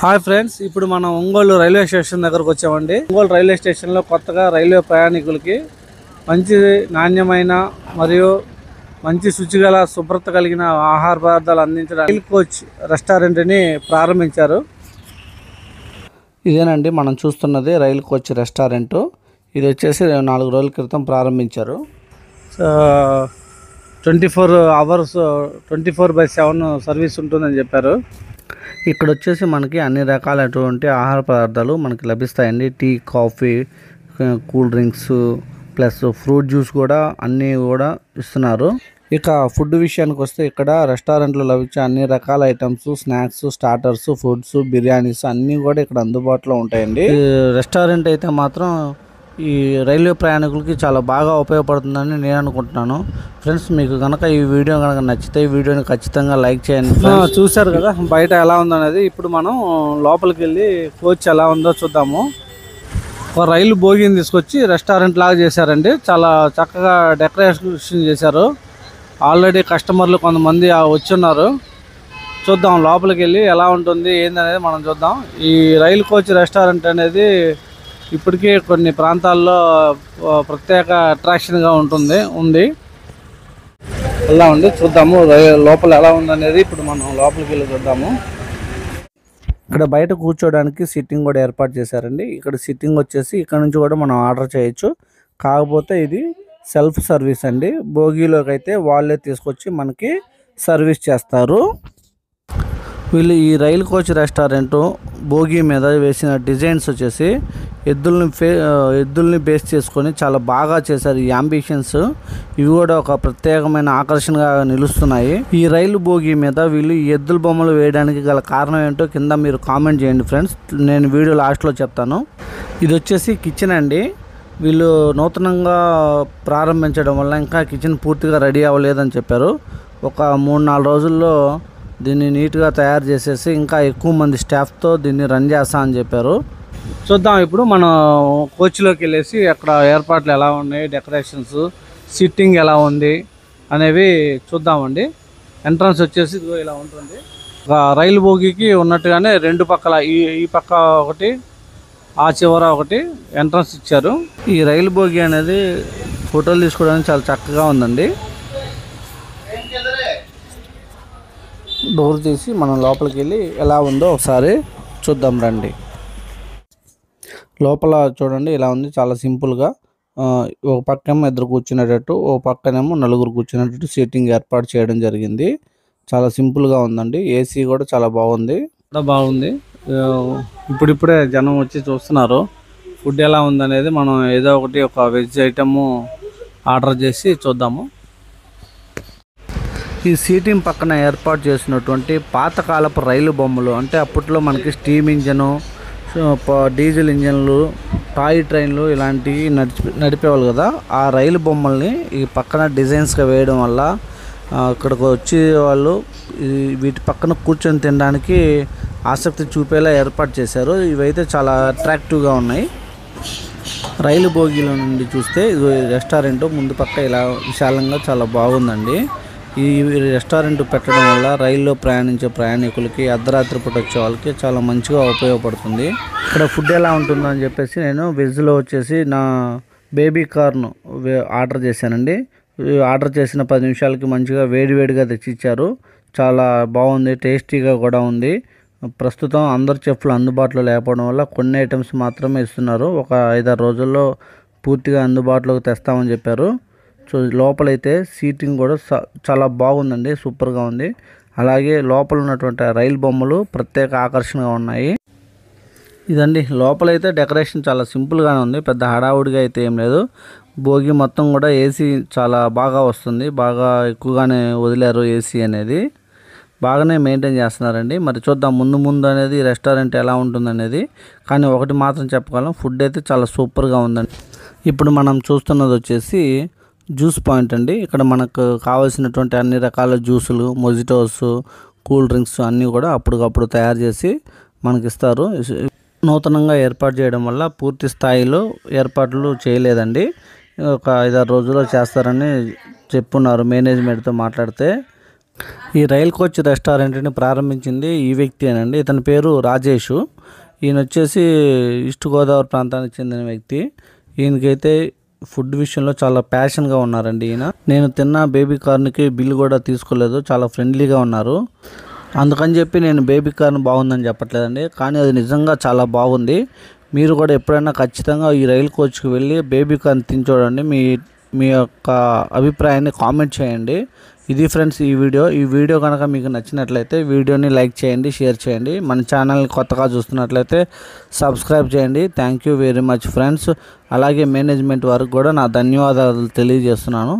Hi friends, ఇప్పుడు మనం Ongole railway station దగ్గరకు వచ్చామండి. ఒంగోలు రైల్వే స్టేషన్లో కొత్తగా రైల్వే ప్రయాణికులకి మంచి నాణ్యమైన మరియు మంచి శుచిగల శుభ్రత కలిగిన ఆహార పదార్థాలు అందించడానికి రైల్ కోచ్ రెస్టారెంట్ని ప్రారంభించారు. ఇదేనండి మనం చూస్తున్నది రైల్ కోచ్ రెస్టారెంట్. ఇది వచ్చేసి 4 రోజుల క్రితం ప్రారంభించారు. 24 hours 24/7 సర్వీస్ ఉంటుందని చెప్పారు. ఇక్కడ వచ్చేసి మనకి అన్ని రకాలైనటువంటి ఆహార పదార్థాలు మనకి లభిస్తాయండి. Tea, coffee, cool drinks plus fruit juice కూడా అన్నీ కూడా ఇస్తున్నారు. ఇక ఫుడ్ విషయానికి వస్తే ఇక్కడ రెస్టారెంట్లో లభించే అన్ని రకాల items, snacks, starters, foods, biryanis అన్నీ కూడా ఇక్కడ అందుబాటులో ఉంటాయండి. రెస్టారెంట్ అయితే మాత్రం ఈ రైల్వే ప్రయాణికులకి చాలా బాగా ఉపయోగపడుతుందని నేను అనుకుంటున్నాను. ఫ్రెండ్స్, మీకు కనుక ఈ వీడియో కనుక నచ్చితే ఈ వీడియోని ఖచ్చితంగా లైక్ చేయండి. చూశారు కదా బయట ఎలా ఉందనేది. ఇప్పుడు మనం లోపలికి వెళ్ళి కోచ్ ఎలా ఉందో చూద్దాము. ఒక రైలు బోగిని తీసుకొచ్చి రెస్టారెంట్ లాగా చేశారండి. చాలా చక్కగా డెకరేషన్ చేశారు. ఆల్రెడీ కస్టమర్లు కొంతమంది వచ్చున్నారు. చూద్దాం లోపలికి వెళ్ళి ఎలా ఉంటుంది ఏందనేది మనం చూద్దాం. ఈ రైలు కోచ్ రెస్టారెంట్ అనేది ఇప్పటికీ కొన్ని ప్రాంతాల్లో ప్రత్యేక అట్రాక్షన్గా ఉంది. ఎలా ఉంది చూద్దాము. లోపల ఎలా ఉందనేది ఇప్పుడు మనం లోపలికి వెళ్ళి చూద్దాము. ఇక్కడ బయట కూర్చోడానికి సిట్టింగ్ కూడా ఏర్పాటు చేశారండి. ఇక్కడ సిట్టింగ్ వచ్చేసి ఇక్కడ నుంచి కూడా మనం ఆర్డర్ చేయొచ్చు. కాకపోతే ఇది సెల్ఫ్ సర్వీస్ అండి. బోగీలోకి అయితే వాళ్ళే తీసుకొచ్చి మనకి సర్వీస్ చేస్తారు. వీళ్ళు ఈ రైలు కోచ్ రెస్టారెంట్ బోగి మీద వేసిన డిజైన్స్ వచ్చేసి ఎద్దుల్ని బేస్ చేసుకొని చాలా బాగా చేశారు. ఈ అంబిషన్స్ ఇవి కూడా ఒక ప్రత్యేకమైన ఆకర్షణగా నిలుస్తున్నాయి. ఈ రైలు బోగి మీద వీళ్ళు ఈ ఎద్దుల బొమ్మలు వేయడానికి గల కారణం ఏంటో కింద మీరు కామెంట్ చేయండి ఫ్రెండ్స్. నేను వీడియో లాస్ట్లో చెప్తాను. ఇది వచ్చేసి కిచెన్ అండి. వీళ్ళు నూతనంగా ప్రారంభించడం వల్ల ఇంకా కిచెన్ పూర్తిగా రెడీ అవ్వలేదని చెప్పారు. ఒక 3-4 రోజుల్లో దీన్ని నీట్గా తయారు చేసేసి ఇంకా ఎక్కువ మంది స్టాఫ్తో దీన్ని రన్ చేస్తా అని చెప్పారు. చూద్దాం ఇప్పుడు మనం కోచ్లోకి వెళ్ళేసి అక్కడ ఏర్పాట్లు ఎలా ఉన్నాయి, డెకరేషన్స్, సిట్టింగ్ ఎలా ఉంది అనేవి చూద్దామండి. ఎంట్రన్స్ వచ్చేసి ఇలా ఉంటుంది. ఒక రైలు బోగికి ఉన్నట్టుగానే 2 పక్కల ఈ పక్క ఒకటి, ఆ చివర ఒకటి ఎంట్రన్స్ ఇచ్చారు. ఈ రైలు బోగి అనేది ఫోటోలు తీసుకోవడానికి చాలా చక్కగా ఉందండి. డోర్ తీసి మనం లోపలికి వెళ్ళి ఎలా ఉందో ఒకసారి చూద్దాం రండి. లోపల చూడండి ఇలా ఉంది. చాలా సింపుల్గా ఒక పక్కేమో 2 కూర్చునేటట్టు, ఒక పక్కనేమో 4 కూర్చునేటట్టు సీటింగ్ ఏర్పాటు చేయడం జరిగింది. చాలా సింపుల్గా ఉందండి. ఏసీ కూడా చాలా బాగుంది. ఇప్పుడిప్పుడే జనం వచ్చి చూస్తున్నారు ఫుడ్ ఎలా ఉందనేది. మనం ఏదో ఒకటి ఒక వెజ్ ఐటము ఆర్డర్ చేసి చూద్దాము. ఈ సీటింగ్ పక్కన ఏర్పాటు చేసినటువంటి పాతకాలపు రైలు బొమ్మలు, అంటే అప్పట్లో మనకి స్టీమ్ ఇంజను, డీజిల్ ఇంజన్లు, టాయ్ ట్రైన్లు ఇలాంటివి నడిపేవాళ్ళు కదా. ఆ రైలు బొమ్మల్ని ఈ పక్కన డిజైన్స్గా వేయడం వల్ల ఇక్కడికి వచ్చే వాళ్ళు వీటి పక్కన కూర్చొని తినడానికి ఆసక్తి చూపేలా ఏర్పాటు చేశారు. ఇవైతే చాలా అట్రాక్టివ్గా ఉన్నాయి. రైలు బోగీల నుండి చూస్తే ఇది రెస్టారెంట్ ముందు పక్క ఇలా విశాలంగా చాలా బాగుందండి. ఈ రెస్టారెంట్ పెట్టడం వల్ల రైల్లో ప్రయాణించే ప్రయాణికులకి, అర్ధరాత్రి పూట వచ్చే వాళ్ళకి చాలా మంచిగా ఉపయోగపడుతుంది. ఇక్కడ ఫుడ్ ఎలా ఉంటుందో అని చెప్పేసి నేను వెజ్లో వచ్చేసి నా బేబీ కార్న్ ఆర్డర్ చేశానండి. ఆర్డర్ చేసిన 10 నిమిషాలకి మంచిగా వేడివేడిగా తెచ్చిచ్చారు. చాలా బాగుంది, టేస్టీగా కూడా ఉంది. ప్రస్తుతం అందరు చెఫ్లు అందుబాటులో లేకపోవడం వల్ల కొన్ని ఐటమ్స్ మాత్రమే ఇస్తున్నారు. ఒక 5-6 రోజుల్లో పూర్తిగా అందుబాటులోకి తెస్తామని చెప్పారు. సో లోపలైతే సీటింగ్ కూడా చాలా బాగుందండి, సూపర్గా ఉంది. అలాగే లోపల ఉన్నటువంటి రైలు బొమ్మలు ప్రత్యేక ఆకర్షణగా ఉన్నాయి. ఇదండి లోపలైతే డెకరేషన్ చాలా సింపుల్గానే ఉంది. పెద్ద హడావుడిగా అయితే ఏం లేదు. భోగి మొత్తం కూడా ఏసీ చాలా బాగా వస్తుంది. బాగా ఎక్కువగానే వదిలేరు ఏసీ అనేది. బాగానే మెయింటైన్ చేస్తున్నారండి. మరి చూద్దాం ముందు అనేది రెస్టారెంట్ ఎలా ఉంటుందనేది. కానీ ఒకటి మాత్రం చెప్పగలం, ఫుడ్ అయితే చాలా సూపర్గా ఉందండి. ఇప్పుడు మనం చూస్తున్నది వచ్చేసి జ్యూస్ పాయింట్ అండి. ఇక్కడ మనకు కావాల్సినటువంటి అన్ని రకాల జ్యూసులు, మొజిటోస్, కూల్ డ్రింక్స్ అన్నీ కూడా అప్పటికప్పుడు తయారు చేసి మనకి ఇస్తారు. నూతనంగా ఏర్పాటు చేయడం వల్ల పూర్తి స్థాయిలో ఏర్పాట్లు చేయలేదండి. ఒక 5-6 రోజుల్లో చేస్తారని చెప్పున్నారు మేనేజ్మెంట్తో మాట్లాడితే. ఈ రైల్ కోచ్ రెస్టారెంట్ని ప్రారంభించింది ఈ వ్యక్తి అనండి. ఇతని పేరు రాజేష్. ఈయన వచ్చేసి ఈస్ట్ గోదావరి ప్రాంతానికి చెందిన వ్యక్తి. ఈయనకైతే ఫుడ్ విషయంలో చాలా ప్యాషన్గా ఉన్నారండి ఈయన. నేను తిన్న బేబీ కార్న్కి బిల్ కూడా తీసుకోలేదు, చాలా ఫ్రెండ్లీగా ఉన్నారు. అందుకని చెప్పి నేను బేబీ కార్న్ బాగుందని చెప్పట్లేదండి, కానీ అది నిజంగా చాలా బాగుంది. మీరు కూడా ఎప్పుడైనా ఖచ్చితంగా ఈ రైల్ కోచ్కి వెళ్ళి బేబీ కార్న్ తిని చూడండి. మీ యొక్క అభిప్రాయాన్ని కామెంట్ చేయండి. ఇది ఫ్రెండ్స్ ఈ వీడియో కనుక మీకు నచ్చినట్లయితే వీడియోని లైక్ చేయండి, షేర్ చేయండి. మన ఛానల్ని కొత్తగా చూస్తున్నట్లయితే సబ్స్క్రైబ్ చేయండి. Thank you very much friends. అలాగే మేనేజ్మెంట్ వారికి కూడా నా ధన్యవాదాలు తెలియజేస్తున్నాను.